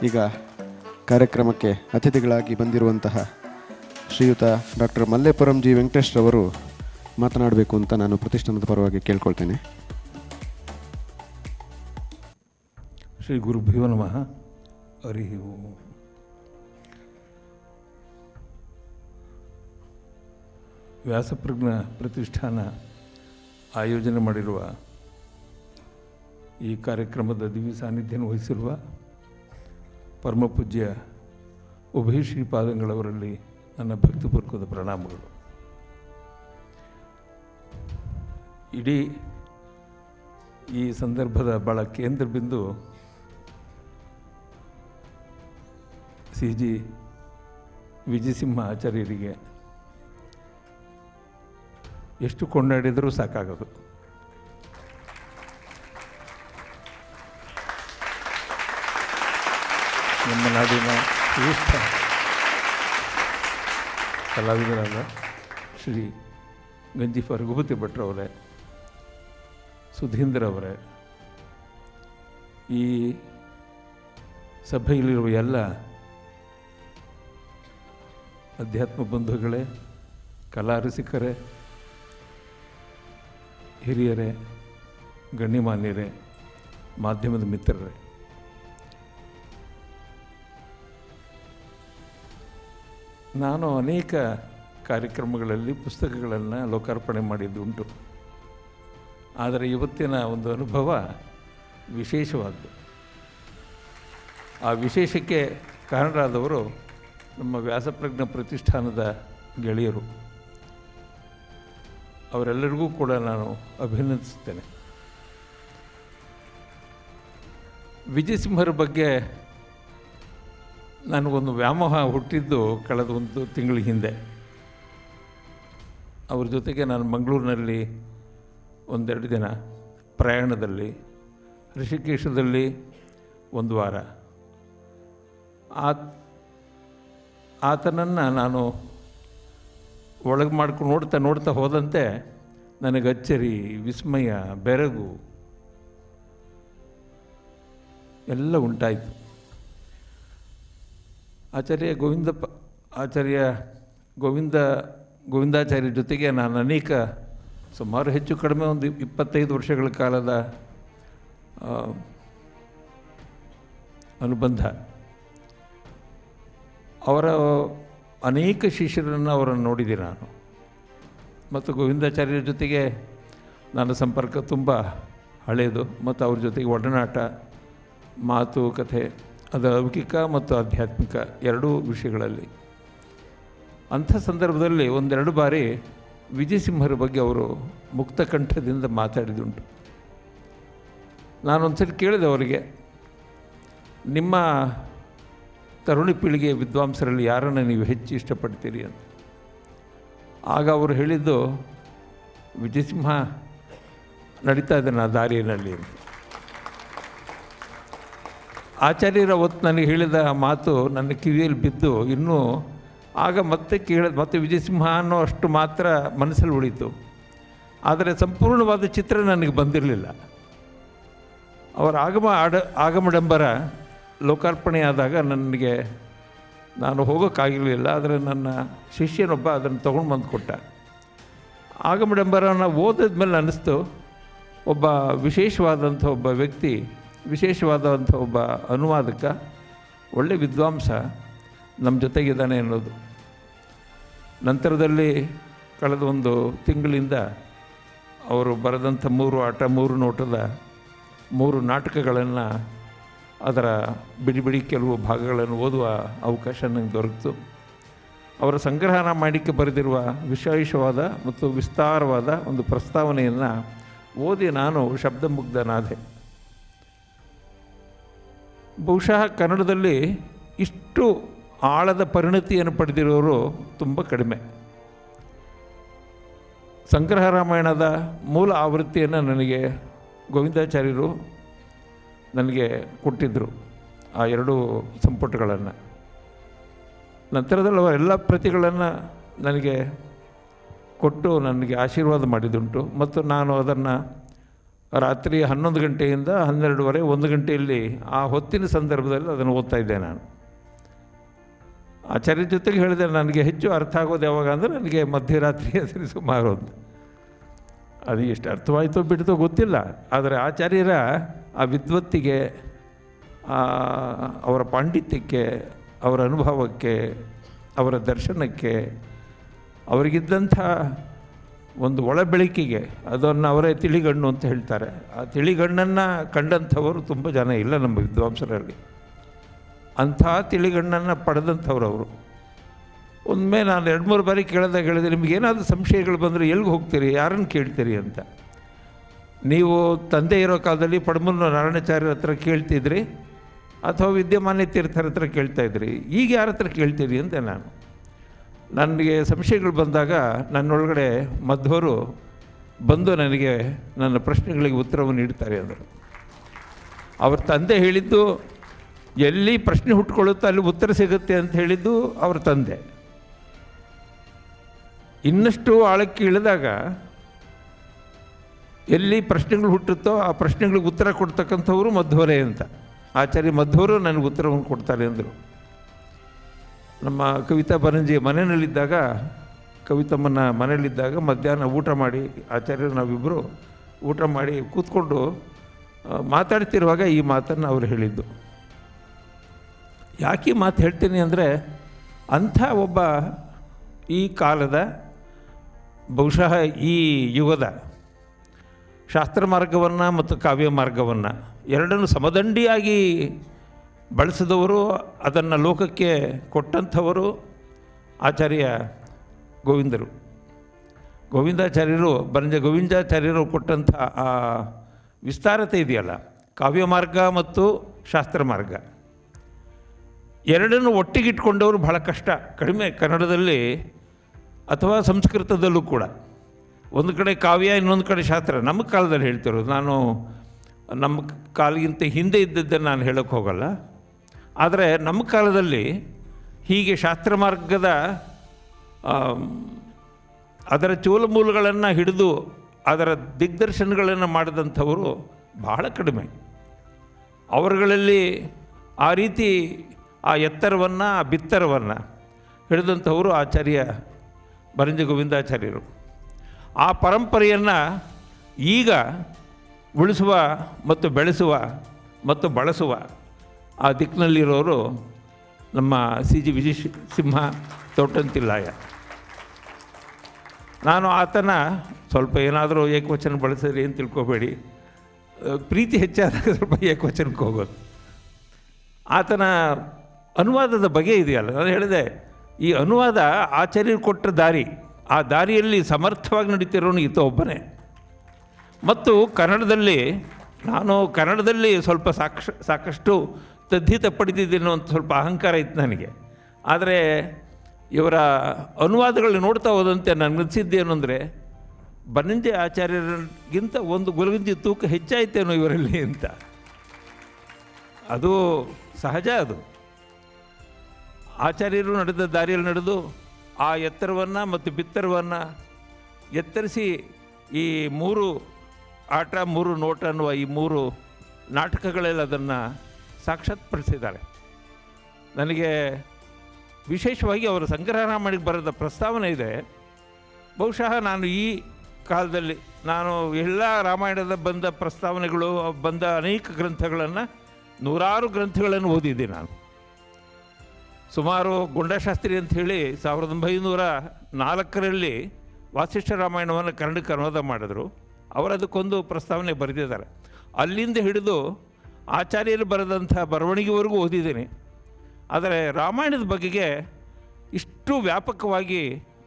ಈಗ ಕಾರ್ಯಕ್ರಮಕ್ಕೆ ಅತಿಥಿಗಳಾಗಿ ಬಂದಿರುವಂತಹ ಶ್ರೀಯುತ ಡಾಕ್ಟರ್ ಮಲ್ಲೇಪುರಂ ಜಿ ವೆಂಕಟೇಶ್ ರವರು ಮಾತನಾಡಬೇಕು ಅಂತ ನಾನು ಪ್ರತಿಷ್ಠಾನದ ಪರವಾಗಿ ಕೇಳ್ಕೊಳ್ತೇನೆ. ಶ್ರೀ ಗುರುಭ್ಯೋ ನಮಃ. ಹರಿ ಓಂ. ವ್ಯಾಸಪ್ರಜ್ಞ ಪ್ರತಿಷ್ಠಾನ ಆಯೋಜನೆ ಮಾಡಿರುವ ಈ ಕಾರ್ಯಕ್ರಮದ ದಿವ್ಯ ಸಾನ್ನಿಧ್ಯವನ್ನು ವಹಿಸಿರುವ ಪರಮಪೂಜ್ಯ ಉಭಯ ಶ್ರೀಪಾದಂಗಳವರಲ್ಲಿ ನನ್ನ ಭಕ್ತಿಪೂರ್ವಕದ ಪ್ರಣಾಮಗಳು. ಇಡೀ ಈ ಸಂದರ್ಭದ ಭಾಳ ಕೇಂದ್ರ ಬಿಂದು ಸಿ ಜಿ ವಿಜಯಸಿಂಹ ಆಚಾರ್ಯರಿಗೆ ಎಷ್ಟು ಕೊಂಡಾಡಿದರೂ ಸಾಕಾಗೋದು. ನಮ್ಮ ನಾಡಿನ ಶ್ರೇಷ್ಠ ಕಲಾವಿದರಾದ ಶ್ರೀ ಗಂಜಿಫ ರಘುಪತಿ ಭಟ್ರವರೇ, ಸುಧೀಂದ್ರ ಅವರೇ, ಈ ಸಭೆಯಲ್ಲಿರುವ ಎಲ್ಲ ಅಧ್ಯಾತ್ಮ ಬಂಧುಗಳೇ, ಕಲಾ ರಸಿಕರೇ, ಹಿರಿಯರೇ, ಗಣ್ಯಮಾನ್ಯರೇ, ಮಾಧ್ಯಮದ ಮಿತ್ರರೇ, ನಾನು ಅನೇಕ ಕಾರ್ಯಕ್ರಮಗಳಲ್ಲಿ ಪುಸ್ತಕಗಳನ್ನು ಲೋಕಾರ್ಪಣೆ ಮಾಡಿದ್ದುಂಟು. ಆದರೆ ಇವತ್ತಿನ ಒಂದು ಅನುಭವ ವಿಶೇಷವಾದ್ದು. ಆ ವಿಶೇಷಕ್ಕೆ ಕಾರಣರಾದವರು ನಮ್ಮ ವ್ಯಾಸಪ್ರಜ್ಞ ಪ್ರತಿಷ್ಠಾನದ ಗೆಳೆಯರು. ಅವರೆಲ್ಲರಿಗೂ ಕೂಡ ನಾನು ಅಭಿನಂದಿಸುತ್ತೇನೆ. ವಿಜಯಸಿಂಹರ ಬಗ್ಗೆ ನನಗೊಂದು ವ್ಯಾಮೋಹ ಹುಟ್ಟಿದ್ದು ಕಳೆದ ಒಂದು ತಿಂಗಳ ಹಿಂದೆ. ಅವ್ರ ಜೊತೆಗೆ ನಾನು ಮಂಗಳೂರಿನಲ್ಲಿ ಒಂದೆರಡು ದಿನ ಪ್ರಯಾಣದಲ್ಲಿ, ಋಷಿಕೇಶದಲ್ಲಿ ಒಂದು ವಾರ, ಆತನನ್ನು ನಾನು ಒಳಗೆ ಮಾಡ್ಕೊಂಡು ನೋಡ್ತಾ ಹೋದಂತೆ ನನಗೆ ಅಚ್ಚರಿ, ವಿಸ್ಮಯ, ಬೆರಗು ಎಲ್ಲ ಉಂಟಾಯಿತು. ಗೋವಿಂದಾಚಾರ್ಯ ಜೊತೆಗೆ ನಾನು ಅನೇಕ, ಸುಮಾರು ಹೆಚ್ಚು ಕಡಿಮೆ ಒಂದು 25 ವರ್ಷಗಳ ಕಾಲದ ಅನುಬಂಧ. ಅವರ ಅನೇಕ ಶಿಷ್ಯರನ್ನು ಅವರನ್ನು ನೋಡಿದ್ದೀನಿ ನಾನು. ಮತ್ತು ಗೋವಿಂದಾಚಾರ್ಯರ ಜೊತೆಗೆ ನನ್ನ ಸಂಪರ್ಕ ತುಂಬ ಹಳೆಯದು. ಮತ್ತು ಅವ್ರ ಜೊತೆಗೆ ಒಡನಾಟ, ಮಾತು ಕಥೆ, ಅದು ಲೌಕಿಕ ಮತ್ತು ಆಧ್ಯಾತ್ಮಿಕ ಎರಡೂ ವಿಷಯಗಳಲ್ಲಿ. ಅಂಥ ಸಂದರ್ಭದಲ್ಲಿ ಒಂದೆರಡು ಬಾರಿ ವಿಜಯಸಿಂಹರ ಬಗ್ಗೆ ಅವರು ಮುಕ್ತ ಕಂಠದಿಂದ ಮಾತಾಡಿದುಂಟು. ನಾನೊಂದ್ಸರಿ ಕೇಳಿದೆ ಅವರಿಗೆ, ನಿಮ್ಮ ತರುಣಿ ಪೀಳಿಗೆಯ ವಿದ್ವಾಂಸರಲ್ಲಿ ಯಾರನ್ನು ನೀವು ಹೆಚ್ಚು ಇಷ್ಟಪಡ್ತೀರಿ ಅಂತ. ಆಗ ಅವರು ಹೇಳಿದ್ದು, ವಿಜಯಸಿಂಹ ನಡೀತಾ ಇದ್ದಾನೆ ಆ ದಾರಿಯಲ್ಲಿ ಅಂತ. ಆಚಾರ್ಯರ ಅವತ್ತು ನನಗೆ ಹೇಳಿದ ಮಾತು ನನ್ನ ಕಿವಿಯಲ್ಲಿ ಬಿದ್ದು ಇನ್ನೂ ಆಗ ಮತ್ತೆ ವಿಜಯಸಿಂಹ ಅನ್ನೋ ಅಷ್ಟು ಮಾತ್ರ ಮನಸ್ಸಲ್ಲಿ ಉಳೀತು. ಆದರೆ ಸಂಪೂರ್ಣವಾದ ಚಿತ್ರ ನನಗೆ ಬಂದಿರಲಿಲ್ಲ. ಅವರ ಆಗಮಡಂಬರ ಲೋಕಾರ್ಪಣೆಯಾದಾಗ ನಾನು ಹೋಗೋಕ್ಕಾಗಿರಲಿಲ್ಲ. ಆದರೆ ನನ್ನ ಶಿಷ್ಯನೊಬ್ಬ ಅದನ್ನು ತೊಗೊಂಡು ಬಂದು ಕೊಟ್ಟ. ಆಗಮಡಂಬರನ ಓದಿದ ಮೇಲೆ ಅನ್ನಿಸ್ತು, ಒಬ್ಬ ವಿಶೇಷವಾದಂಥ ಒಬ್ಬ ವ್ಯಕ್ತಿ, ವಿಶೇಷವಾದಂಥ ಒಬ್ಬ ಅನುವಾದಕ, ಒಳ್ಳೆ ವಿದ್ವಾಂಸ ನಮ್ಮ ಜೊತೆಗಿದ್ದಾನೆ ಅನ್ನೋದು. ನಂತರದಲ್ಲಿ ಕಳೆದ ಒಂದು ತಿಂಗಳಿಂದ ಅವರು ಬರೆದಂಥ 3 ಆಟ 3 ನೋಟದ 3 ನಾಟಕಗಳನ್ನು, ಅದರ ಬಿಡಿ ಕೆಲವು ಭಾಗಗಳನ್ನು ಓದುವ ಅವಕಾಶ ನನಗೆ ದೊರಕಿತು. ಅವರ ಸಂಗ್ರಹಣ ಮಾಡಿಕೆ ಬರೆದಿರುವ ವಿಶೇಷವಾದ ಮತ್ತು ವಿಸ್ತಾರವಾದ ಒಂದು ಪ್ರಸ್ತಾವನೆಯನ್ನು ಓದಿ ನಾನು ಶಬ್ದಮುಗ್ಧನಾದೆ. ಬಹುಶಃ ಕನ್ನಡದಲ್ಲಿ ಇಷ್ಟು ಆಳದ ಪರಿಣತಿಯನ್ನು ಪಡೆದಿರೋರು ತುಂಬ ಕಡಿಮೆ. ಸಂಗ್ರಹ ರಾಮಾಯಣದ ಮೂಲ ಆವೃತ್ತಿಯನ್ನು ನನಗೆ ಗೋವಿಂದಾಚಾರ್ಯರು ನನಗೆ ಕೊಟ್ಟಿದ್ದರು, ಆ 2 ಸಂಪುಟಗಳನ್ನು. ನಂತರದಲ್ಲಿ ಅವರ ಎಲ್ಲ ಪ್ರತಿಗಳನ್ನು ನನಗೆ ಕೊಟ್ಟು ನನಗೆ ಆಶೀರ್ವಾದ ಮಾಡಿದುಂಟು. ಮತ್ತು ನಾನು ಅದನ್ನು ರಾತ್ರಿ 11 ಗಂಟೆಯಿಂದ 12:30 1 ಗಂಟೆಯಲ್ಲಿ ಆ ಹೊತ್ತಿನ ಸಂದರ್ಭದಲ್ಲಿ ಅದನ್ನು ಓದ್ತಾ ಇದ್ದೆ ನಾನು. ಆಚಾರ್ಯ ಜೊತೆಗೆ ಹೇಳಿದೆ, ನನಗೆ ಹೆಚ್ಚು ಅರ್ಥ ಆಗೋದು ಯಾವಾಗ ಅಂದರೆ ನನಗೆ ಮಧ್ಯರಾತ್ರಿ ಸರಿ ಸುಮಾರು ಅಂತ. ಅದು ಎಷ್ಟು ಅರ್ಥವಾಯಿತೋ ಬಿಡ್ತೋ ಗೊತ್ತಿಲ್ಲ, ಆದರೆ ಆಚಾರ್ಯರ ಆ ವಿದ್ವತ್ತಿಗೆ, ಅವರ ಪಾಂಡಿತ್ಯಕ್ಕೆ, ಅವರ ಅನುಭವಕ್ಕೆ, ಅವರ ದರ್ಶನಕ್ಕೆ, ಅವರಿಗಿದ್ದಂಥ ಒಂದು ಒಳಬೆಳಕಿಗೆ, ಅದನ್ನು ಅವರೇ ತಿಳಿಗಣ್ಣು ಅಂತ ಹೇಳ್ತಾರೆ. ಆ ತಿಳಿಗಣ್ಣನ್ನು ಕಂಡಂಥವರು ತುಂಬ ಜನ ಇಲ್ಲ ನಮ್ಮ ವಿದ್ವಾಂಸರಲ್ಲಿ. ಅಂಥ ತಿಳಿಗಣ್ಣನ್ನು ಪಡೆದಂಥವ್ರು ಅವರು. ಒಮ್ಮೆ ನಾನು 2-3 ಬಾರಿ ಹೇಳಿದೆ, ನಿಮಗೇನಾದರೂ ಸಂಶಯಗಳು ಬಂದರೆ ಎಲ್ಲಿಗೆ ಹೋಗ್ತೀರಿ, ಯಾರನ್ನು ಕೇಳ್ತೀರಿ ಅಂತ. ನೀವು ತಂದೆ ಇರೋ ಕಾಲದಲ್ಲಿ ಪಡಮೂರು ನಾರಾಯಣಾಚಾರ್ಯರ ಹತ್ರ ಕೇಳ್ತಿದ್ರಿ ಅಥವಾ ವಿದ್ಯಮಾನ್ಯ ತೀರ್ಥರ ಹತ್ರ ಕೇಳ್ತಾಯಿದ್ರಿ, ಈಗ ಯಾರ ಹತ್ರ ಕೇಳ್ತೀರಿ ಅಂತ ನನಗೆ ಸಂಶಯಗಳು ಬಂದಾಗ ನನ್ನೊಳಗಡೆ ಮಧ್ವರು ಬಂದು ನನಗೆ ನನ್ನ ಪ್ರಶ್ನೆಗಳಿಗೆ ಉತ್ತರವನ್ನು ನೀಡ್ತಾರೆ ಅಂದರು. ಅವ್ರ ತಂದೆ ಹೇಳಿದ್ದು, ಎಲ್ಲಿ ಪ್ರಶ್ನೆ ಹುಟ್ಕೊಳ್ಳುತ್ತೋ ಅಲ್ಲಿ ಉತ್ತರ ಸಿಗುತ್ತೆ ಅಂತ ಹೇಳಿದ್ದು ಅವ್ರ ತಂದೆ. ಇನ್ನಷ್ಟು ಆಳಕ್ಕೆ ಇಳಿದಾಗ ಎಲ್ಲಿ ಪ್ರಶ್ನೆಗಳು ಹುಟ್ಟುತ್ತೋ ಆ ಪ್ರಶ್ನೆಗಳಿಗೆ ಉತ್ತರ ಕೊಡ್ತಕ್ಕಂಥವರು ಮಧ್ವರೇ ಅಂತ. ಆಚಾರ್ಯ ಮಧ್ವರು ನನಗೆ ಉತ್ತರವನ್ನು ಕೊಡ್ತಾರೆ ಅಂದರು. ನಮ್ಮ ಕವಿತಾ ಬರಂಜಿ ಮನೆಯಲ್ಲಿದ್ದಾಗ, ಕವಿತಮ್ಮನ ಮನೆಯಲ್ಲಿದ್ದಾಗ ಮಧ್ಯಾಹ್ನ ಊಟ ಮಾಡಿ, ಆಚಾರ್ಯರು ನಾವಿಬ್ಬರು ಊಟ ಮಾಡಿ ಕೂತ್ಕೊಂಡು ಮಾತಾಡ್ತಿರುವಾಗ ಈ ಮಾತನ್ನು ಅವರು ಹೇಳಿದ್ದು. ಯಾಕೆ ಈ ಮಾತು ಹೇಳ್ತೀನಿ ಅಂದರೆ, ಅಂಥ ಒಬ್ಬ ಈ ಕಾಲದ, ಬಹುಶಃ ಈ ಯುಗದ ಶಾಸ್ತ್ರ ಮಾರ್ಗವನ್ನು ಮತ್ತು ಕಾವ್ಯ ಮಾರ್ಗವನ್ನು ಎರಡನ್ನು ಸಮದಂಡಿಯಾಗಿ ಬಳಸಿದವರು, ಅದನ್ನು ಲೋಕಕ್ಕೆ ಕೊಟ್ಟಂಥವರು ಆಚಾರ್ಯ ಗೋವಿಂದರು. ಗೋವಿಂದಾಚಾರ್ಯರು, ಬರಂಜ ಗೋವಿಂದಾಚಾರ್ಯರು ಕೊಟ್ಟಂಥ ಆ ವಿಸ್ತಾರತೆ ಇದೆಯಲ್ಲ, ಕಾವ್ಯ ಮಾರ್ಗ ಮತ್ತು ಶಾಸ್ತ್ರ ಮಾರ್ಗ ಎರಡನ್ನು ಒಟ್ಟಿಗಿಟ್ಕೊಂಡವರು ಬಹಳ ಕಷ್ಟ, ಕಡಿಮೆ ಕನ್ನಡದಲ್ಲಿ ಅಥವಾ ಸಂಸ್ಕೃತದಲ್ಲೂ ಕೂಡ. ಒಂದು ಕಡೆ ಕಾವ್ಯ, ಇನ್ನೊಂದು ಕಡೆ ಶಾಸ್ತ್ರ. ನಮ್ಮ ಕಾಲದಲ್ಲಿ ಹೇಳ್ತಿರೋದು, ನಾನು ನಮ್ಮ ಕಾಲಗಿಂತ ಹಿಂದೆ ಇದ್ದದ್ದನ್ನು ನಾನು ಹೇಳೋಕ್ಕೆ ಹೋಗಲ್ಲ. ಆದರೆ ನಮ್ಮ ಕಾಲದಲ್ಲಿ ಹೀಗೆ ಶಾಸ್ತ್ರ ಮಾರ್ಗದ ಅದರ ಚೂಲಮೂಲಗಳನ್ನು ಹಿಡಿದು ಅದರ ದಿಗ್ದರ್ಶನಗಳನ್ನು ಮಾಡಿದಂಥವರು ಬಹಳ ಕಡಿಮೆ. ಅವರುಗಳಲ್ಲಿ ಆ ರೀತಿ ಆ ಎತ್ತರವನ್ನು, ಆ ಬಿತ್ತರವನ್ನು ಹಿಡಿದಂಥವರು ಆಚಾರ್ಯ ಬರಂಜ ಗೋವಿಂದಾಚಾರ್ಯರು. ಆ ಪರಂಪರೆಯನ್ನು ಈಗ ಉಳಿಸುವ ಮತ್ತು ಬೆಳೆಸುವ ಮತ್ತು ಬಳಸುವ ಆ ದಿಕ್ಕಿನಲ್ಲಿರೋರು ನಮ್ಮ ಸಿ ಜಿ ವಿಜಯ ಸಿಂಹ ತೋಟಂತಿಲ್ಲಾಯ. ನಾನು ಆತನ ಸ್ವಲ್ಪ ಏನಾದರೂ ಏಕವಚನ ಬಳಸಿದ್ರಿ ಅಂತ ತಿಳ್ಕೊಬೇಡಿ, ಪ್ರೀತಿ ಹೆಚ್ಚಾದಾಗ ಸ್ವಲ್ಪ ಏಕವಚನಕ್ಕೆ ಹೋಗೋದು. ಆತನ ಅನುವಾದದ ಬಗೆ ಇದೆಯಲ್ಲ, ನಾನು ಹೇಳಿದೆ, ಈ ಅನುವಾದ ಆಚಾರ್ಯರು ಕೊಟ್ಟ ದಾರಿ, ಆ ದಾರಿಯಲ್ಲಿ ಸಮರ್ಥವಾಗಿ ನಡೀತಿರೋನು ಈತ ಒಬ್ಬನೇ. ಮತ್ತು ಕನ್ನಡದಲ್ಲಿ, ನಾನು ಕನ್ನಡದಲ್ಲಿ ಸ್ವಲ್ಪ ಸಾಕಷ್ಟು ತದ್ದಿತ ಪಡೆದಿದ್ದೇನೋ ಅಂತ ಸ್ವಲ್ಪ ಅಹಂಕಾರ ಇತ್ತು ನನಗೆ. ಆದರೆ ಇವರ ಅನುವಾದಗಳು ನೋಡ್ತಾ ಹೋದಂತೆ ನನಗನ್ಸಿದ್ದೇನು ಅಂದರೆ, ಬನ್ನಂಜೆ ಆಚಾರ್ಯರಿಗಿಂತ ಒಂದು ಗುಲಗಂಜಿ ತೂಕ ಹೆಚ್ಚಾಯ್ತೇನೋ ಇವರಲ್ಲಿ ಅಂತ. ಅದು ಸಹಜ. ಅದು ಆಚಾರ್ಯರು ನಡೆದ ದಾರಿಯಲ್ಲಿ ನಡೆದು ಆ ಎತ್ತರವನ್ನು ಮತ್ತು ಬಿತ್ತರವನ್ನು ಎತ್ತರಿಸಿ ಈ 3 ಆಟ 3 ನೋಟ ಅನ್ನುವ ಈ 3 ನಾಟಕಗಳಲ್ಲಿ ಅದನ್ನು ಸಾಕ್ಷಾತ್ಪಡಿಸಿದ್ದಾರೆ. ನನಗೆ ವಿಶೇಷವಾಗಿ ಅವರ ಸಂಗ್ರಹರಾಮಾಯಣಕ್ಕೆ ಬರೆದ ಪ್ರಸ್ತಾವನೆ ಇದೆ. ಬಹುಶಃ ನಾನು ಈ ಕಾಲದಲ್ಲಿ ನಾನು ಎಲ್ಲ ರಾಮಾಯಣದ ಬಂದ ಪ್ರಸ್ತಾವನೆಗಳು, ಬಂದ ಅನೇಕ ಗ್ರಂಥಗಳನ್ನು, 100 ಗ್ರಂಥಗಳನ್ನು ಓದಿದ್ದೆ ನಾನು. ಸುಮಾರು ಗುಂಡಾಶಾಸ್ತ್ರಿ ಅಂಥೇಳಿ 1904ರಲ್ಲಿ ವಾಸಿಷ್ಠ ರಾಮಾಯಣವನ್ನು ಕನ್ನಡಕ್ಕೆ ಅನುವಾದ ಮಾಡಿದ್ರು. ಅವರದಕ್ಕೊಂದು ಪ್ರಸ್ತಾವನೆ ಬರೆದಿದ್ದಾರೆ. ಅಲ್ಲಿಂದ ಹಿಡಿದು ಆಚಾರ್ಯರು ಬರೆದಂಥ ಬರವಣಿಗೆವರೆಗೂ ಓದಿದ್ದೀನಿ. ಆದರೆ ರಾಮಾಯಣದ ಬಗೆಗೆ ಇಷ್ಟು ವ್ಯಾಪಕವಾಗಿ,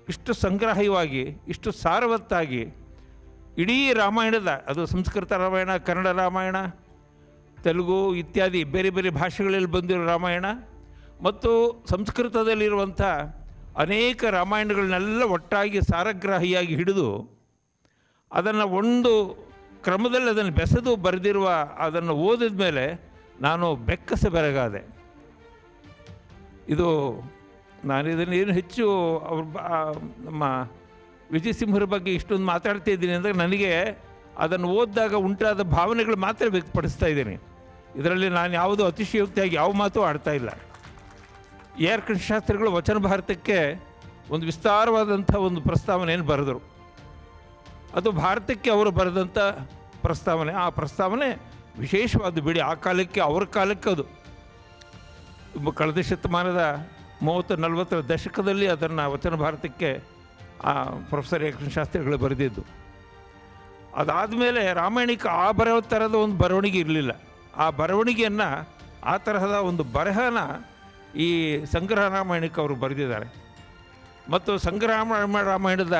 ಇಷ್ಟು ಸಂಗ್ರಹವಾಗಿ, ಇಷ್ಟು ಸಾರವತ್ತಾಗಿ ಇಡೀ ರಾಮಾಯಣದ, ಅದು ಸಂಸ್ಕೃತ ರಾಮಾಯಣ, ಕನ್ನಡ ರಾಮಾಯಣ, ತೆಲುಗು ಇತ್ಯಾದಿ ಬೇರೆ ಬೇರೆ ಭಾಷೆಗಳಲ್ಲಿ ಬಂದಿರೋ ರಾಮಾಯಣ ಮತ್ತು ಸಂಸ್ಕೃತದಲ್ಲಿರುವಂಥ ಅನೇಕ ರಾಮಾಯಣಗಳನ್ನೆಲ್ಲ ಒಟ್ಟಾಗಿ ಸಾರಗ್ರಾಹಿಯಾಗಿ ಹಿಡಿದು ಅದನ್ನು ಒಂದು ಕ್ರಮದಲ್ಲಿ ಅದನ್ನು ಬೆಸೆದು ಬರೆದಿರುವ, ಅದನ್ನು ಓದಿದ ಮೇಲೆ ನಾನು ಬೆಕ್ಕಸ ಬೆರಗಾದೆ. ಇದು ನಾನು ಇದನ್ನು ಏನು ಹೆಚ್ಚು ನಮ್ಮ ವಿಜಯಸಿಂಹರ ಬಗ್ಗೆ ಇಷ್ಟೊಂದು ಮಾತಾಡ್ತಾ ಇದ್ದೀನಿ ಅಂದರೆ, ನನಗೆ ಅದನ್ನು ಓದಿದಾಗ ಉಂಟಾದ ಭಾವನೆಗಳು ಮಾತ್ರ ವ್ಯಕ್ತಪಡಿಸ್ತಾ ಇದ್ದೀನಿ. ಇದರಲ್ಲಿ ನಾನು ಯಾವುದೂ ಅತಿಶಯೋಕ್ತಿಯಾಗಿ ಯಾವ ಮಾತು ಆಡ್ತಾ ಇಲ್ಲ. ಎ ಆರ್ ಕೃಷ್ಣಶಾಸ್ತ್ರಿಗಳು ವಚನ ಭಾರತಕ್ಕೆ ಒಂದು ವಿಸ್ತಾರವಾದಂಥ ಒಂದು ಪ್ರಸ್ತಾವನೆಯನ್ನು ಬರೆದರು. ಅದು ಭಾರತಕ್ಕೆ ಅವರು ಬರೆದಂಥ ಪ್ರಸ್ತಾವನೆ. ಆ ಪ್ರಸ್ತಾವನೆ ವಿಶೇಷವಾದ ಬಿಡಿ, ಆ ಕಾಲಕ್ಕೆ ಅವ್ರ ಕಾಲಕ್ಕೆ ಅದು ಕಳೆದ ಶತಮಾನದ 30-40 ದಶಕದಲ್ಲಿ ಅದನ್ನು ವಚನ ಭಾರತಕ್ಕೆ ಪ್ರೊಫೆಸರ್ ಎ ಕೃಷ್ಣಶಾಸ್ತ್ರಿಗಳು ಬರೆದಿದ್ದು. ಅದಾದಮೇಲೆ ರಾಮಾಯಣಕ್ಕೆ ಆ ಬರೋ ಥರದ ಒಂದು ಬರವಣಿಗೆ ಇರಲಿಲ್ಲ. ಆ ಬರವಣಿಗೆಯನ್ನು, ಆ ತರಹದ ಒಂದು ಬರಹನ ಈ ಸಂಗ್ರಹ ರಾಮಾಯಣಕ್ಕೆ ಅವರು ಬರೆದಿದ್ದಾರೆ. ಮತ್ತು ಸಂಗ್ರಹ ರಾಮಾಯಣದ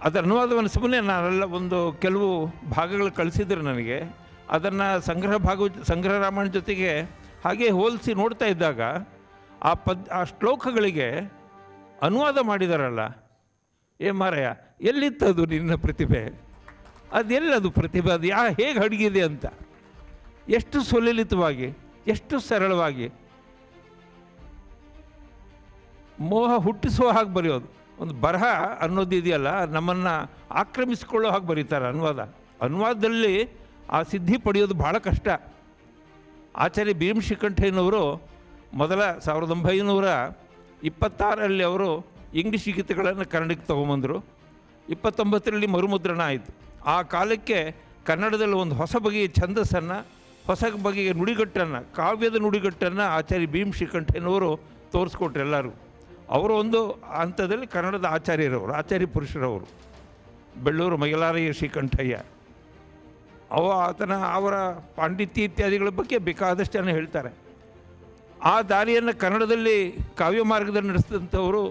ಅದರ ಅನುವಾದವನ್ನು ಸುಮ್ಮನೆ ನಾನೆಲ್ಲ ಒಂದು ಕೆಲವು ಭಾಗಗಳು ಕಳಿಸಿದ್ರು ನನಗೆ. ಅದನ್ನು ಸಂಗ್ರಹ ರಾಮಾಯಣ ಜೊತೆಗೆ ಹಾಗೆ ಹೋಲಿಸಿ ನೋಡ್ತಾ ಇದ್ದಾಗ ಆ ಶ್ಲೋಕಗಳಿಗೆ ಅನುವಾದ ಮಾಡಿದಾರಲ್ಲ, ಮಾರಾಯ ಎಲ್ಲಿತ್ತದು ನಿನ್ನ ಪ್ರತಿಭೆ? ಅದೆಲ್ಲದು ಪ್ರತಿಭೆ? ಅದು ಹೇಗೆ ಅಡಗಿದೆ ಅಂತ, ಎಷ್ಟು ಸುಲಲಿತವಾಗಿ, ಎಷ್ಟು ಸರಳವಾಗಿ, ಮೋಹ ಹುಟ್ಟಿಸುವ ಹಾಗೆ ಬರೆಯೋದು. ಒಂದು ಬರಹ ಅನ್ನೋದು ಇದೆಯಲ್ಲ, ನಮ್ಮನ್ನು ಆಕ್ರಮಿಸಿಕೊಳ್ಳೋ ಹಾಗೆ ಬರೀತಾರೆ ಅನುವಾದದಲ್ಲಿ ಆ ಸಿದ್ಧಿ ಪಡೆಯೋದು ಭಾಳ ಕಷ್ಟ. ಆಚಾರ್ಯ ಭೀಮಶ್ರೀಕಂಠಯ್ಯನವರು ಮೊದಲ 1926ರಲ್ಲಿ ಅವರು ಇಂಗ್ಲೀಷ್ ಗೀತೆಗಳನ್ನು ಕನ್ನಡಕ್ಕೆ ತೊಗೊಂಬಂದರು. 29ರಲ್ಲಿ ಮರುಮುದ್ರಣ ಆಯಿತು. ಆ ಕಾಲಕ್ಕೆ ಕನ್ನಡದಲ್ಲಿ ಒಂದು ಹೊಸ ಬಗೆಯ ಛಂದಸ್ಸನ್ನು, ಹೊಸ ಬಗೆಯ ನುಡಿಗಟ್ಟನ್ನು, ಕಾವ್ಯದ ನುಡಿಗಟ್ಟನ್ನು ಆಚಾರ್ಯ ಭೀಮಶ್ರೀಕಂಠಯ್ಯನವರು ತೋರಿಸ್ಕೊಟ್ರು ಎಲ್ಲರೂ. ಅವರು ಒಂದು ಹಂತದಲ್ಲಿ ಕನ್ನಡದ ಆಚಾರ್ಯ ಪುರುಷರವರು ಬೆಳ್ಳೂರು ಮೈಲಾರಯ್ಯ ಶ್ರೀಕಂಠಯ್ಯ. ಅವರ ಪಾಂಡಿತ್ಯ ಇತ್ಯಾದಿಗಳ ಬಗ್ಗೆ ಬೇಕಾದಷ್ಟು ಜನ ಹೇಳ್ತಾರೆ. ಆ ದಾರಿಯನ್ನು ಕನ್ನಡದಲ್ಲಿ ಕಾವ್ಯ ಮಾರ್ಗದಲ್ಲಿ ನಡೆಸಿದಂಥವರು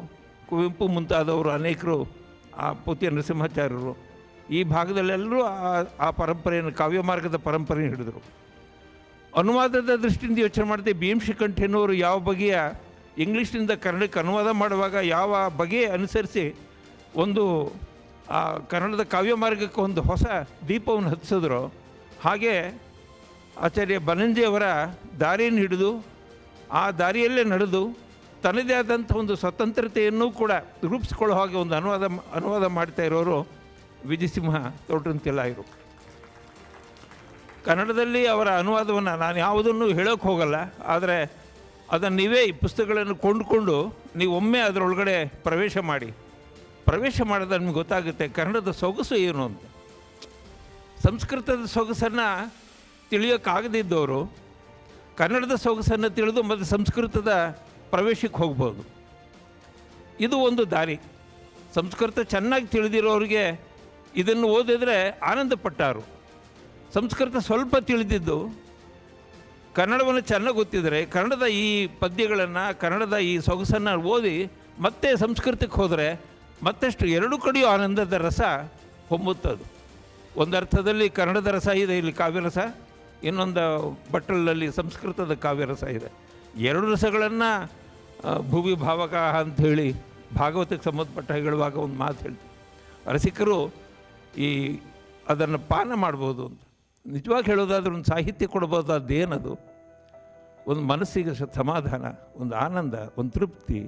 ಕುವೆಂಪು ಮುಂತಾದವರು, ಅನೇಕರು, ಪೂತ್ಯ ನರಸಿಂಹಾಚಾರ್ಯರು, ಈ ಭಾಗದಲ್ಲೆಲ್ಲರೂ ಆ ಪರಂಪರೆಯನ್ನು, ಕಾವ್ಯ ಮಾರ್ಗದ ಪರಂಪರೆಯನ್ನು ಹಿಡಿದರು. ಅನುವಾದದ ದೃಷ್ಟಿಯಿಂದ ಯೋಚನೆ ಮಾಡಿದೆ, ಭೀಮಶ್ರೀಕಂಠಯ್ಯನವರು ಯಾವ ಬಗೆಯ ಇಂಗ್ಲೀಷ್ನಿಂದ ಕನ್ನಡಕ್ಕೆ ಅನುವಾದ ಮಾಡುವಾಗ ಯಾವ ಬಗೆಯ ಅನುಸರಿಸಿ ಒಂದು ಕನ್ನಡದ ಕಾವ್ಯ ಮಾರ್ಗಕ್ಕೆ ಒಂದು ಹೊಸ ದೀಪವನ್ನು ಹಚ್ಚಿಸಿದ್ರು, ಹಾಗೆ ಆಚಾರ್ಯ ಬನಂಜಿಯವರ ದಾರಿಯನ್ನು ಹಿಡಿದು ಆ ದಾರಿಯಲ್ಲೇ ನಡೆದು ತನ್ನದೇ ಆದಂಥ ಒಂದು ಸ್ವತಂತ್ರತೆಯನ್ನು ಕೂಡ ರೂಪಿಸ್ಕೊಳ್ಳೋ ಹಾಗೆ ಒಂದು ಅನುವಾದ ಮಾಡ್ತಾ ಇರೋರು ವಿಜಯಸಿಂಹ ತೋಟಂತಿಲ್ಲಾಯರು. ಕನ್ನಡದಲ್ಲಿ ಅವರ ಅನುವಾದವನ್ನು ನಾನು ಯಾವುದನ್ನು ಹೇಳೋಕ್ಕೆ ಹೋಗಲ್ಲ, ಆದರೆ ಅದನ್ನು ನೀವೇ ಈ ಪುಸ್ತಕಗಳನ್ನು ಕೊಂಡುಕೊಂಡು ನೀವು ಒಮ್ಮೆ ಅದರೊಳಗಡೆ ಪ್ರವೇಶ ಮಾಡೋದು ನಿಮ್ಗೆ ಗೊತ್ತಾಗುತ್ತೆ ಕನ್ನಡದ ಸೊಗಸು ಏನು ಅಂತ. ಸಂಸ್ಕೃತದ ಸೊಗಸನ್ನು ತಿಳಿಯೋಕ್ಕಾಗದಿದ್ದವರು ಕನ್ನಡದ ಸೊಗಸನ್ನು ತಿಳಿದು ಮತ್ತು ಸಂಸ್ಕೃತದ ಪ್ರವೇಶಕ್ಕೆ ಹೋಗ್ಬೋದು. ಇದು ಒಂದು ದಾರಿ. ಸಂಸ್ಕೃತ ಚೆನ್ನಾಗಿ ತಿಳಿದಿರೋರಿಗೆ ಇದನ್ನು ಓದಿದರೆ ಆನಂದಪಟ್ಟಾರು. ಸಂಸ್ಕೃತ ಸ್ವಲ್ಪ ತಿಳಿದಿದ್ದು ಕನ್ನಡವನ್ನು ಚೆನ್ನಾಗಿ ಗೊತ್ತಿದ್ದರೆ ಕನ್ನಡದ ಈ ಪದ್ಯಗಳನ್ನು, ಕನ್ನಡದ ಈ ಸೊಗಸನ್ನು ಓದಿ ಮತ್ತೆ ಸಂಸ್ಕೃತಕ್ಕೆ ಹೋದರೆ ಮತ್ತಷ್ಟು ಎರಡು ಕಡೆಯೂ ಆನಂದದ ರಸ ಹೊಮ್ಮುತ್ತದು. ಒಂದು ಅರ್ಥದಲ್ಲಿ ಕನ್ನಡದ ರಸ ಇದೆ, ಇಲ್ಲಿ ಕಾವ್ಯರಸ, ಇನ್ನೊಂದು ಬಟ್ಟಲಲ್ಲಿ ಸಂಸ್ಕೃತದ ಕಾವ್ಯರಸ ಇದೆ. ಎರಡು ರಸಗಳನ್ನು ಭುವಿ ಭಾವಕ ಅಂಥೇಳಿ ಭಾಗವತಕ್ಕೆ ಸಂಬಂಧಪಟ್ಟ ಹೇಳುವಾಗ ಒಂದು ಮಾತು ಹೇಳ್ತೀವಿ, ರಸಿಕರು ಅದನ್ನು ಪಾನ ಮಾಡ್ಬೋದು ಅಂತ. ನಿಜವಾಗಿ ಹೇಳೋದಾದ್ರೆ ಒಂದು ಸಾಹಿತ್ಯ ಕೊಡ್ಬೋದು. ಅದೇನದು? ಒಂದು ಮನಸ್ಸಿಗೆ ಸಮಾಧಾನ, ಒಂದು ಆನಂದ, ಒಂದು ತೃಪ್ತಿ.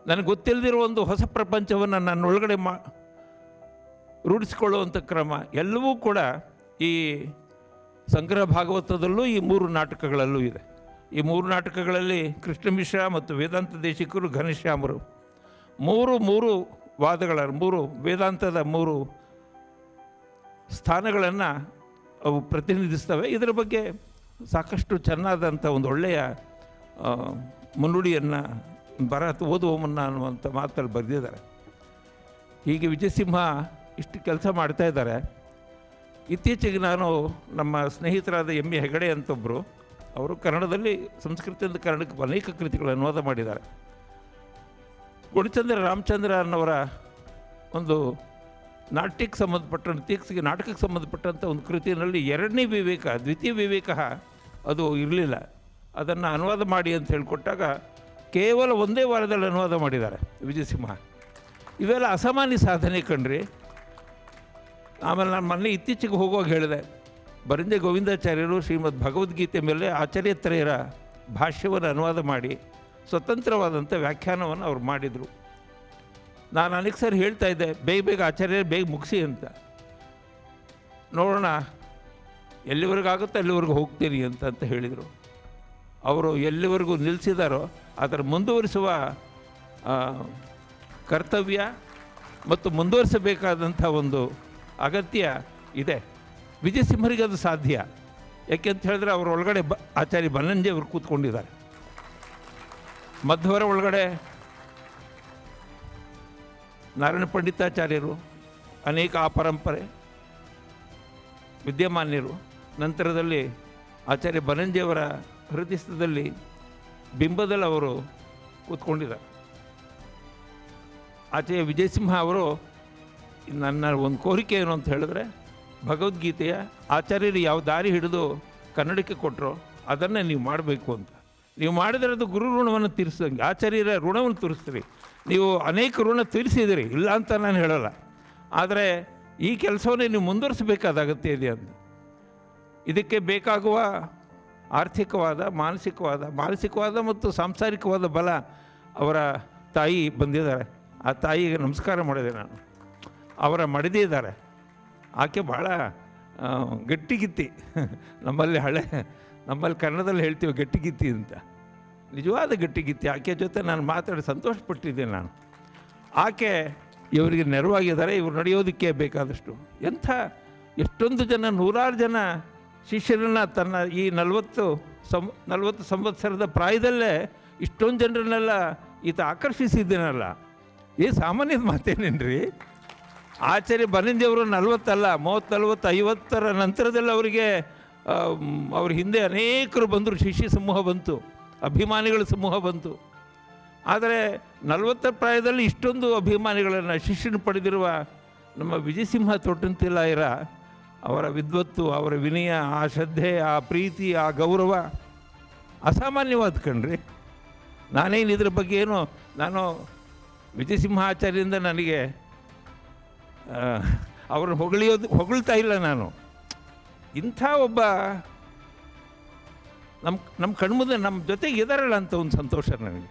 ನನಗೆ ಗೊತ್ತಿಲ್ಲದಿರೋ ಒಂದು ಹೊಸ ಪ್ರಪಂಚವನ್ನು ನನ್ನೊಳಗಡೆ ರೂಢಿಸಿಕೊಳ್ಳುವಂಥ ಕ್ರಮ ಎಲ್ಲವೂ ಕೂಡ ಈ ಸಂಗ್ರಹ ಭಾಗವತದಲ್ಲೂ ಈ 3 ನಾಟಕಗಳಲ್ಲೂ ಇದೆ. ಈ 3 ನಾಟಕಗಳಲ್ಲಿ ಕೃಷ್ಣ ಮಿಶ್ರ ಮತ್ತು ವೇದಾಂತ ದೇಶಿಕರು, ಘನಶ್ಯಾಮರು ಮೂರು ವಾದಗಳ 3 ವೇದಾಂತದ 3 ಸ್ಥಾನಗಳನ್ನು ಅವು ಪ್ರತಿನಿಧಿಸ್ತವೆ. ಇದರ ಬಗ್ಗೆ ಸಾಕಷ್ಟು ಚೆನ್ನಾದಂಥ ಒಂದು ಒಳ್ಳೆಯ ಮುನ್ನುಡಿಯನ್ನು ಓದುವ ಮುನ್ನ ಅನ್ನುವಂಥ ಮಾತಲ್ಲಿ ಬರೆದಿದ್ದಾರೆ. ಹೀಗೆ ವಿಜಯಸಿಂಹ ಇಷ್ಟು ಕೆಲಸ ಮಾಡ್ತಾ ಇದ್ದಾರೆ. ಇತ್ತೀಚೆಗೆ ನಾನು ನಮ್ಮ ಸ್ನೇಹಿತರಾದ ಎ ಹೆಗಡೆ ಅಂತೊಬ್ಬರು, ಅವರು ಕನ್ನಡದಲ್ಲಿ ಸಂಸ್ಕೃತದಿಂದ ಕನ್ನಡಕ್ಕೆ ಅನೇಕ ಕೃತಿಗಳು ಅನುವಾದ ಮಾಡಿದ್ದಾರೆ. ಗುಣಚಂದ್ರ ರಾಮಚಂದ್ರ ಅನ್ನೋರ ಒಂದು ನಾಟ್ಯಕ್ಕೆ ಸಂಬಂಧಪಟ್ಟಂಥ ಒಂದು ಕೃತಿಯಲ್ಲಿ 2ನೇ ವಿವೇಕ, ದ್ವಿತೀಯ ವಿವೇಕ ಅದು ಇರಲಿಲ್ಲ. ಅದನ್ನು ಅನುವಾದ ಮಾಡಿ ಅಂತ ಹೇಳಿಕೊಟ್ಟಾಗ ಕೇವಲ 1 ವಾರದಲ್ಲಿ ಅನುವಾದ ಮಾಡಿದ್ದಾರೆ ವಿಜಯಸಿಂಹ. ಇವೆಲ್ಲ ಅಸಾಮಾನ್ಯ ಸಾಧನೆ ಕಣ್ರಿ. ಆಮೇಲೆ ನಾನು ಮೊನ್ನೆ ಇತ್ತೀಚೆಗೆ ಹೋಗುವಾಗ ಹೇಳಿದೆ, ಬರಂಜೆ ಗೋವಿಂದಾಚಾರ್ಯರು ಶ್ರೀಮದ್ ಭಗವದ್ಗೀತೆ ಮೇಲೆ ಆಚಾರ್ಯತ್ರಯರ ಭಾಷ್ಯವನ್ನು ಅನುವಾದ ಮಾಡಿ ಸ್ವತಂತ್ರವಾದಂಥ ವ್ಯಾಖ್ಯಾನವನ್ನು ಅವ್ರು ಮಾಡಿದರು. ನಾನು ಅನೇಕ ಸರಿ ಹೇಳ್ತಾ ಇದ್ದೆ, ಬೇಗ ಆಚಾರ್ಯರು ಬೇಗ ಮುಗಿಸಿ ಅಂತ. ನೋಡೋಣ ಎಲ್ಲಿವರೆಗಾಗುತ್ತೋ ಅಲ್ಲಿವರೆಗೂ ಹೋಗ್ತೀನಿ ಅಂತ ಹೇಳಿದರು. ಅವರು ಎಲ್ಲಿವರೆಗೂ ನಿಲ್ಲಿಸಿದಾರೋ ಅದರ ಮುಂದುವರಿಸುವ ಕರ್ತವ್ಯ ಮತ್ತು ಮುಂದುವರಿಸಬೇಕಾದಂಥ ಒಂದು ಅಗತ್ಯ ಇದೆ. ವಿಜಯಸಿಂಹರಿಗೆ ಅದು ಸಾಧ್ಯ. ಯಾಕೆ ಅಂತ ಹೇಳಿದ್ರೆ ಅವರ ಒಳಗಡೆ ಆಚಾರ್ಯ ಬನ್ನಂಜೆ ಅವರು ಕೂತ್ಕೊಂಡಿದ್ದಾರೆ. ಮಧ್ವರ ಒಳಗಡೆ ನಾರಾಯಣ ಪಂಡಿತಾಚಾರ್ಯರು, ಅನೇಕ ಆ ಪರಂಪರೆ ವಿದ್ಯಮಾನ್ಯರು. ನಂತರದಲ್ಲಿ ಆಚಾರ್ಯ ಬನ್ನಂಜೆಯವರ ಹೃದಯದಲ್ಲಿ ಬಿಂಬದಲ್ಲಿ ಅವರು ಕೂತ್ಕೊಂಡಿದ್ದಾರೆ. ಆಚಾರ್ಯ ವಿಜಯಸಿಂಹ ಅವರು ನನ್ನ ಒಂದು ಕೋರಿಕೆ ಏನು ಅಂತ ಹೇಳಿದ್ರೆ, ಭಗವದ್ಗೀತೆಯ ಆಚಾರ್ಯರು ಯಾವ ದಾರಿ ಹಿಡಿದು ಕನ್ನಡಕ್ಕೆ ಕೊಟ್ಟರೋ ಅದನ್ನೇ ನೀವು ಮಾಡಬೇಕು ಅಂತ. ನೀವು ಮಾಡಿದರೆ ಅದು ಗುರು ಋಣವನ್ನು ತೀರಿಸಂಗೆ, ಆಚಾರ್ಯರ ಋಣವನ್ನು ತೀರಿಸ್ತೀರಿ. ನೀವು ಅನೇಕ ಋಣ ತೀರಿಸಿದಿರಿ, ಇಲ್ಲ ಅಂತ ನಾನು ಹೇಳೋಲ್ಲ. ಆದರೆ ಈ ಕೆಲಸವನ್ನೇ ನೀವು ಮುಂದುವರಿಸಬೇಕಾದ ಅಗತ್ಯ ಇದೆ ಅಂತ. ಇದಕ್ಕೆ ಬೇಕಾಗುವ ಆರ್ಥಿಕವಾದ, ಮಾನಸಿಕವಾದ ಮತ್ತು ಸಾಂಸಾರಿಕವಾದ ಬಲ ಅವರ ತಾಯಿ ಬಂದಿದ್ದಾರೆ. ಆ ತಾಯಿಗೆ ನಮಸ್ಕಾರ ಮಾಡಿದೆ ನಾನು. ಅವರ ಮಡದಿ ಇದ್ದಾರೆ. ಆಕೆ ಭಾಳ ಗಟ್ಟಿಗಿತ್ತಿ. ನಮ್ಮಲ್ಲಿ ಕನ್ನಡದಲ್ಲಿ ಹೇಳ್ತೀವಿ ಗಟ್ಟಿಗಿತ್ತಿ ಅಂತ. ನಿಜವಾದ ಗಟ್ಟಿಗಿತ್ತಿ. ಆಕೆ ಜೊತೆ ನಾನು ಮಾತಾಡಿ ಸಂತೋಷಪಟ್ಟಿದ್ದೆ ನಾನು. ಆಕೆ ಇವರಿಗೆ ನೆರವಾಗಿದ್ದಾರೆ. ಇವರು ನಡೆಯೋದಕ್ಕೆ ಬೇಕಾದಷ್ಟು ಎಷ್ಟೊಂದು ಜನ, ನೂರಾರು ಜನ ಶಿಷ್ಯರನ್ನು ತನ್ನ ಈ 40 ಸಂವತ್ಸರದ ಪ್ರಾಯದಲ್ಲೇ ಇಷ್ಟೊಂದು ಜನರನ್ನೆಲ್ಲ ಈತ ಆಕರ್ಷಿಸಿದ್ದೇನಲ್ಲ, ಈ ಸಾಮಾನ್ಯದ ಮಾತೇನೇನ್ರಿ. ಆಚಾರ್ಯ ಬನ್ನಂಜೆಯವರು 40 ಅಲ್ಲ, 30, 40, 50ರ ನಂತರದಲ್ಲಿ ಅವರಿಗೆ ಅವ್ರ ಹಿಂದೆ ಅನೇಕರು ಬಂದರು. ಶಿಷ್ಯ ಸಮೂಹ ಬಂತು, ಅಭಿಮಾನಿಗಳ ಸಮೂಹ ಬಂತು. ಆದರೆ 40 ಪ್ರಾಯದಲ್ಲಿ ಇಷ್ಟೊಂದು ಅಭಿಮಾನಿಗಳನ್ನು ಶಿಷ್ಯನ ಪಡೆದಿರುವ ನಮ್ಮ ವಿಜಯಸಿಂಹ ತೊಟ್ಟಂತಿಲಾಯರ ಅವರ ವಿದ್ವತ್ತು, ಅವರ ವಿನಯ, ಆ ಶ್ರದ್ಧೆ, ಆ ಪ್ರೀತಿ, ಆ ಗೌರವ ಅಸಾಮಾನ್ಯವಾದ ಕಣ್ರಿ. ನಾನೇನು ಇದ್ರ ಬಗ್ಗೆ ಏನು, ನಾನು ವಿಜಯಸಿಂಹ ಆಚಾರ್ಯರಿಂದ ನನಗೆ ಅವ್ರನ್ನ ಹೊಗಳ್ತಾ ಇಲ್ಲ ನಾನು. ಇಂಥ ಒಬ್ಬ ನಮ್ಮ ಕಣ್ಮುಂದೆ ನಮ್ಮ ಜೊತೆಗೆ ಇದ್ದಾರಲ್ಲ ಅಂತ ಒಂದು ಸಂತೋಷ ನನಗೆ.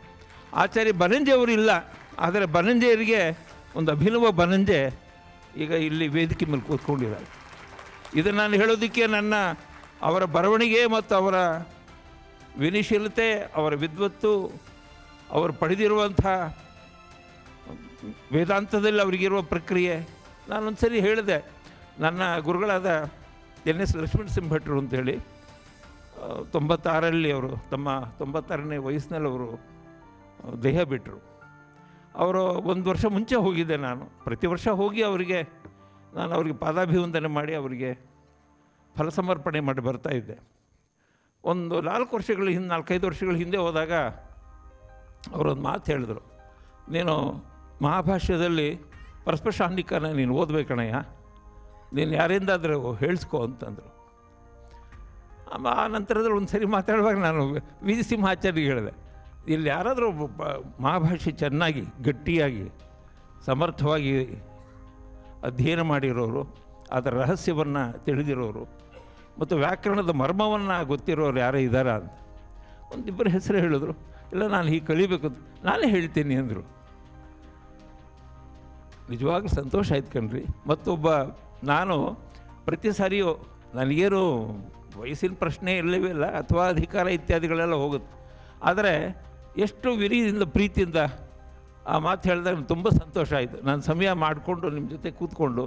ಆಚಾರ್ಯ ಬನ್ನಂಜೆಯವರು ಇಲ್ಲ, ಆದರೆ ಬನ್ನಂಜೆಯರಿಗೆ ಒಂದು ಅಭಿನವ ಬನ್ನಂಜೆ ಈಗ ಇಲ್ಲಿ ವೇದಿಕೆ ಮೇಲೆ ಕೂತ್ಕೊಂಡಿದ್ದಾರೆ. ಇದನ್ನು ನಾನು ಹೇಳೋದಕ್ಕೆ ಅವರ ಬರವಣಿಗೆ ಮತ್ತು ಅವರ ವಿನಯಶೀಲತೆ, ಅವರ ವಿದ್ವತ್ತು, ಅವರು ಪಡೆದಿರುವಂಥ ವೇದಾಂತದಲ್ಲಿ ಅವರಿಗಿರುವ ಪ್ರಕ್ರಿಯೆ. ನಾನೊಂದು ಸರಿ ಹೇಳಿದೆ, ನನ್ನ ಗುರುಗಳಾದ NS ಲಕ್ಷ್ಮಣಸಿಂಹ ಭಟ್ರು ಅಂತೇಳಿ 96ರಲ್ಲಿ ಅವರು ತಮ್ಮ 96ನೇ ವಯಸ್ಸಿನಲ್ಲಿ ಅವರು ದೇಹ ಬಿಟ್ಟರು. ಅವರು 1 ವರ್ಷ ಮುಂಚೆ ಹೋಗಿದ್ದೆ ನಾನು. ಪ್ರತಿ ವರ್ಷ ಹೋಗಿ ನಾನು ಅವರಿಗೆ ಪಾದಾಭಿವಂದನೆ ಮಾಡಿ ಅವರಿಗೆ ಫಲ ಸಮರ್ಪಣೆ ಮಾಡಿ ಬರ್ತಾಯಿದ್ದೆ. ಒಂದು 4-5 ವರ್ಷಗಳ ಹಿಂದೆ ಹೋದಾಗ ಅವರೊಂದು ಮಾತು ಹೇಳಿದ್ರು, ನೀನು ಮಹಾಭಾಷ್ಯದಲ್ಲಿ ಪರಸ್ಪಶಾನ್ನಿಕನ ನೀನು ಓದಬೇಕಣಯ್ಯ, ನೀನು ಯಾರಿಂದಾದರೂ ಹೇಳಿಸ್ಕೊ ಅಂತಂದರು. ಆ ನಂತರದಲ್ಲಿ ಒಂದು ಸರಿ ಮಾತಾಡುವಾಗ ನಾನು ವಿಜಯಸಿಂಹಾಚಾರ್ಯಗೆ ಹೇಳಿದೆ, ಇಲ್ಲಿ ಯಾರಾದರೂ ಮಹಾಭಾಷ್ಯ ಚೆನ್ನಾಗಿ ಗಟ್ಟಿಯಾಗಿ ಸಮರ್ಥವಾಗಿ ಅಧ್ಯಯನ ಮಾಡಿರೋರು, ಅದರ ರಹಸ್ಯವನ್ನು ತಿಳಿದಿರೋರು ಮತ್ತು ವ್ಯಾಕರಣದ ಮರ್ಮವನ್ನು ಗೊತ್ತಿರೋರು ಯಾರೇ ಇದ್ದಾರಾ ಅಂತ ಒಂದಿಬ್ಬರು ಹೆಸರು ಹೇಳಿದ್ರು. ಇಲ್ಲ, ನಾನು ಹೀಗೆ ಕಲಿಬೇಕು ಅಂತ ನಾನೇ ಹೇಳ್ತೀನಿ ಅಂದರು. ನಿಜವಾಗ್ಲೂ ಸಂತೋಷ ಆಯ್ತು ಕಣ್ರಿ. ಮತ್ತೊಬ್ಬ ನಾನು ಪ್ರತಿ ಸಾರಿಯೂ ನನಗೇನು ವಯಸ್ಸಿನ ಪ್ರಶ್ನೆ ಇಲ್ಲವೇ ಇಲ್ಲ, ಅಥವಾ ಅಧಿಕಾರ ಇತ್ಯಾದಿಗಳೆಲ್ಲ ಹೋಗುತ್ತೆ. ಆದರೆ ಎಷ್ಟು ವಿನಯದಿಂದ ಪ್ರೀತಿಯಿಂದ ಆ ಮಾತು ಹೇಳಿದಾಗ ತುಂಬ ಸಂತೋಷ ಆಯಿತು. ನಾನು ಸಮಯ ಮಾಡಿಕೊಂಡು ನಿಮ್ಮ ಜೊತೆ ಕೂತ್ಕೊಂಡು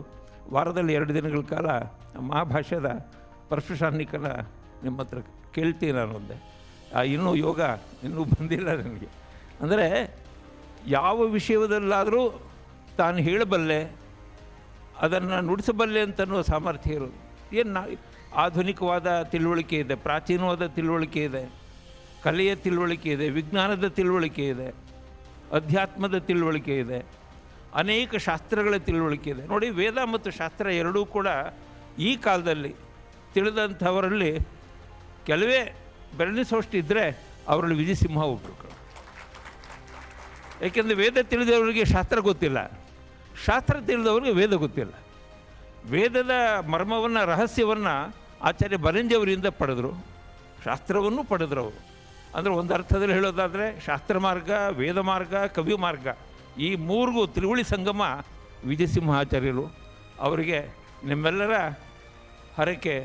ವಾರದಲ್ಲಿ 2 ದಿನಗಳ ಕಾಲ ಮಹಾಭಾಷ್ಯದ ಪರಶುಶಾನ್ನಿಕನ ನಿಮ್ಮ ಹತ್ರ ಕೇಳ್ತೀನಿ ನಾನು ಒಂದೇ. ಇನ್ನೂ ಯೋಗ ಇನ್ನೂ ಬಂದಿಲ್ಲ ನನಗೆ. ಅಂದರೆ ಯಾವ ವಿಷಯದಲ್ಲಾದರೂ ತಾನು ಹೇಳಬಲ್ಲೆ, ಅದನ್ನು ನುಡಿಸಬಲ್ಲೆ ಅಂತನ್ನೋ ಸಾಮರ್ಥ್ಯ ಇರೋದು. ಏನು ಆಧುನಿಕವಾದ ತಿಳುವಳಿಕೆ ಇದೆ, ಪ್ರಾಚೀನವಾದ ತಿಳುವಳಿಕೆ ಇದೆ, ಕಲೆಯ ತಿಳುವಳಿಕೆ ಇದೆ, ವಿಜ್ಞಾನದ ತಿಳುವಳಿಕೆ ಇದೆ, ಅಧ್ಯಾತ್ಮದ ತಿಳುವಳಿಕೆ ಇದೆ, ಅನೇಕ ಶಾಸ್ತ್ರಗಳ ತಿಳುವಳಿಕೆ ಇದೆ. ನೋಡಿ, ವೇದ ಮತ್ತು ಶಾಸ್ತ್ರ ಎರಡೂ ಕೂಡ ಈ ಕಾಲದಲ್ಲಿ ತಿಳಿದಂಥವರಲ್ಲಿ ಕೆಲವೇ ಬೆರಳಿಸೋಷ್ಟು ಇದ್ದರೆ ಅವರಲ್ಲಿ ವಿಜಯಸಿಂಹ ಒಬ್ಬರು. ಏಕೆಂದರೆ ವೇದ ತಿಳಿದವರಿಗೆ ಶಾಸ್ತ್ರ ಗೊತ್ತಿಲ್ಲ, ಶಾಸ್ತ್ರ ತಿಳಿದವರಿಗೆ ವೇದ ಗೊತ್ತಿಲ್ಲ. ವೇದದ ಮರ್ಮವನ್ನು, ರಹಸ್ಯವನ್ನು ಆಚಾರ್ಯ ಬನ್ನಂಜೆಯವರಿಂದ ಪಡೆದರು, ಶಾಸ್ತ್ರವನ್ನು ಪಡೆದರು ಅವರು. ಅಂದರೆ ಒಂದು ಅರ್ಥದಲ್ಲಿ ಹೇಳೋದಾದರೆ ಶಾಸ್ತ್ರ ಮಾರ್ಗ, ವೇದ ಮಾರ್ಗ, ಕವಿ ಮಾರ್ಗ, ಈ 3 ತ್ರಿವಳಿ ಸಂಗಮ ವಿಜಯಸಿಂಹ ಆಚಾರ್ಯರು. ಅವರಿಗೆ ನಿಮ್ಮೆಲ್ಲರ ಹರಕೆ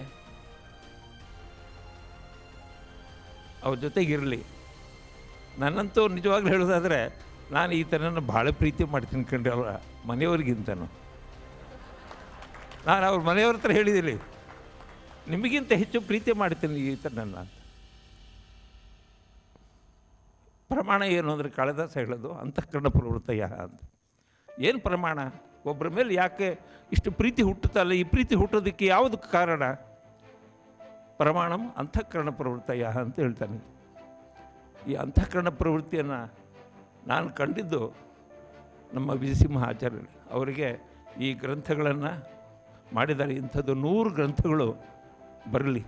ಅವ್ರ ಜೊತೆಗಿರಲಿ. ನನ್ನಂತೂ ನಿಜವಾಗ್ಲೂ ಹೇಳೋದಾದರೆ ನಾನು ಈತನನ್ನು ಭಾಳ ಪ್ರೀತಿ ಮಾಡ್ತೀನಿ ಕಂಡ್ರೆ ಅವರ ಮನೆಯವ್ರಿಗಿಂತನೂ. ನಾನು ಅವ್ರ ಮನೆಯವ್ರ ಹತ್ರ ಹೇಳಿದ್ದೀನಿ, ನಿಮಗಿಂತ ಹೆಚ್ಚು ಪ್ರೀತಿ ಮಾಡ್ತೀನಿ ಈತನನ್ನು ಅಂತ. ಪ್ರಮಾಣ ಏನು ಅಂದರೆ ಕಾಳಿದಾಸ ಹೇಳೋದು ಅಂತಃಕರಣ ಪ್ರವೃತ್ತಯ ಅಂತ. ಏನು ಪ್ರಮಾಣ? ಒಬ್ಬರ ಮೇಲೆ ಯಾಕೆ ಇಷ್ಟು ಪ್ರೀತಿ ಹುಟ್ಟುತ್ತಲ್ಲ, ಈ ಪ್ರೀತಿ ಹುಟ್ಟೋದಕ್ಕೆ ಯಾವುದು ಕಾರಣ? ಪ್ರಮಾಣಂ ಅಂತಃಕರಣ ಪ್ರವೃತ್ತಯ ಅಂತ ಹೇಳ್ತಾನೆ. ಈ ಅಂತಃಕರಣ ಪ್ರವೃತ್ತಿಯನ್ನು ನಾನು ಕಂಡಿದ್ದು ನಮ್ಮ ವಿಜಯಸಿಂಹ ಆಚಾರ್ಯರು. ಅವರಿಗೆ ಈ ಗ್ರಂಥಗಳನ್ನು ಮಾಡಿದ್ದಾರೆ. ಇಂಥದ್ದು 100 ಗ್ರಂಥಗಳು ಬರಲಿ.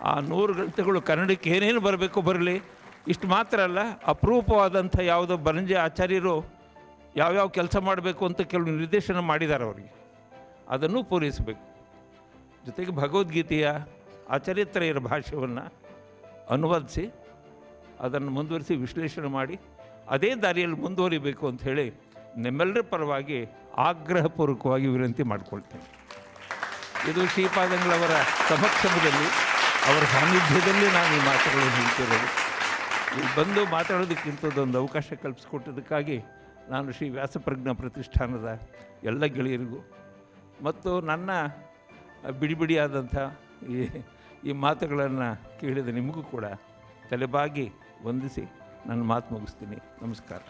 ಆ 100 ಗ್ರಂಥಗಳು ಕನ್ನಡಕ್ಕೆ ಏನೇನು ಬರಬೇಕು ಬರಲಿ. ಇಷ್ಟು ಮಾತ್ರ ಅಲ್ಲ, ಅಪರೂಪವಾದಂಥ ಯಾವುದೋ ಬರಂಜೆ ಆಚಾರ್ಯರು ಯಾವ್ಯಾವ ಕೆಲಸ ಮಾಡಬೇಕು ಅಂತ ಕೆಲವು ನಿರ್ದೇಶನ ಮಾಡಿದ್ದಾರೆ ಅವರಿಗೆ, ಅದನ್ನು ಪೂರೈಸಬೇಕು. ಜೊತೆಗೆ ಭಗವದ್ಗೀತೆಯ ಆಚಾರ್ಯತ್ರಯರ ಭಾಷ್ಯವನ್ನು ಅನುವಾದಿಸಿ ಅದನ್ನು ಮುಂದುವರಿಸಿ ವಿಶ್ಲೇಷಣೆ ಮಾಡಿ ಅದೇ ದಾರಿಯಲ್ಲಿ ಮುಂದುವರಿಬೇಕು ಅಂತ ಹೇಳಿ ನಿಮ್ಮೆಲ್ಲರ ಪರವಾಗಿ ಆಗ್ರಹಪೂರ್ವಕವಾಗಿ ವಿನಂತಿ ಮಾಡಿಕೊಳ್ತೇನೆ. ಇದು ಶ್ರೀಪಾದಂಗಳವರ ಸಮಕ್ಷಮದಲ್ಲಿ, ಅವರ ಸಾನ್ನಿಧ್ಯದಲ್ಲಿ ನಾನು ಈ ಮಾತುಗಳನ್ನು ಹೇಳ್ತಿರೋದು. ಇಲ್ಲಿ ಬಂದು ಮಾತಾಡೋದಕ್ಕಿಂತದೊಂದು ಅವಕಾಶ ಕಲ್ಪಿಸಿಕೊಟ್ಟಿದ್ದಕ್ಕಾಗಿ ನಾನು ಶ್ರೀ ವ್ಯಾಸಪ್ರಜ್ಞಾ ಪ್ರತಿಷ್ಠಾನದ ಎಲ್ಲ ಗೆಳೆಯರಿಗೂ ಮತ್ತು ನನ್ನ ಬಿಡಿಬಿಡಿಯಾದಂಥ ಈ ಮಾತುಗಳನ್ನು ಕೇಳಿದ ನಿಮಗೂ ಕೂಡ ತಲೆಬಾಗಿ ವಂದಿಸಿ ನನ್ನ ಮಾತು ಮುಗಿಸ್ತೀನಿ. ನಮಸ್ಕಾರ.